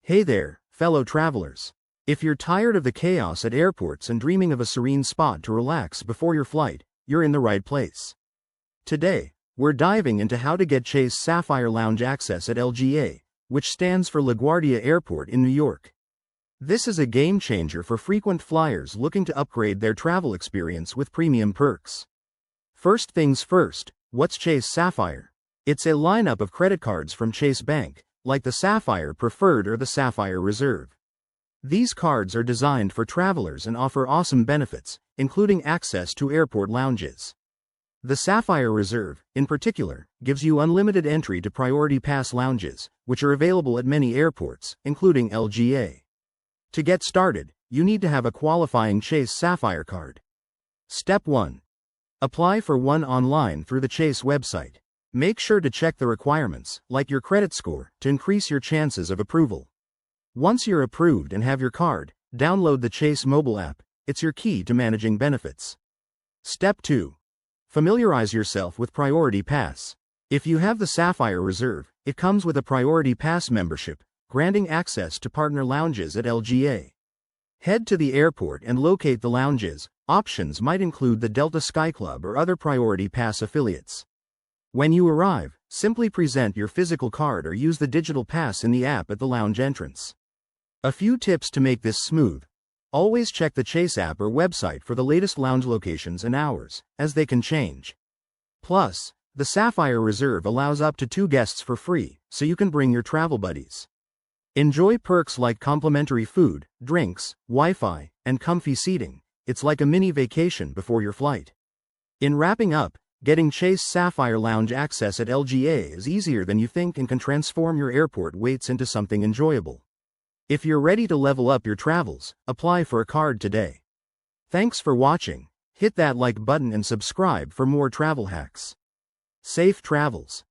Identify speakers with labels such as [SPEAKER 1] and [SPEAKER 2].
[SPEAKER 1] Hey there, fellow travelers. If you're tired of the chaos at airports and dreaming of a serene spot to relax before your flight, you're in the right place. Today, we're diving into how to get Chase Sapphire Lounge access at LGA, which stands for LaGuardia Airport in New York. This is a game changer for frequent flyers looking to upgrade their travel experience with premium perks. First things first, what's Chase Sapphire? It's a lineup of credit cards from Chase Bank, like the Sapphire Preferred or the Sapphire Reserve. These cards are designed for travelers and offer awesome benefits, including access to airport lounges. The Sapphire Reserve, in particular, gives you unlimited entry to Priority Pass lounges, which are available at many airports, including LGA. To get started, you need to have a qualifying Chase Sapphire card. Step 1. Apply for one online through the Chase website. Make sure to check the requirements, like your credit score, to increase your chances of approval. Once you're approved and have your card, download the Chase mobile app. It's your key to managing benefits. Step 2. Familiarize yourself with Priority Pass. If you have the Sapphire Reserve, it comes with a Priority Pass membership, granting access to partner lounges at LGA. Head to the airport and locate the lounges. Options might include the Delta Sky Club or other Priority Pass affiliates. When you arrive, simply present your physical card or use the digital pass in the app at the lounge entrance. A few tips to make this smooth. Always check the Chase app or website for the latest lounge locations and hours, as they can change. Plus, the Sapphire Reserve allows up to 2 guests for free, so you can bring your travel buddies. Enjoy perks like complimentary food, drinks, Wi-Fi, and comfy seating. It's like a mini vacation before your flight. In wrapping up, getting Chase Sapphire Lounge access at LGA is easier than you think and can transform your airport waits into something enjoyable. If you're ready to level up your travels, apply for a card today. Thanks for watching. Hit that like button and subscribe for more travel hacks. Safe travels.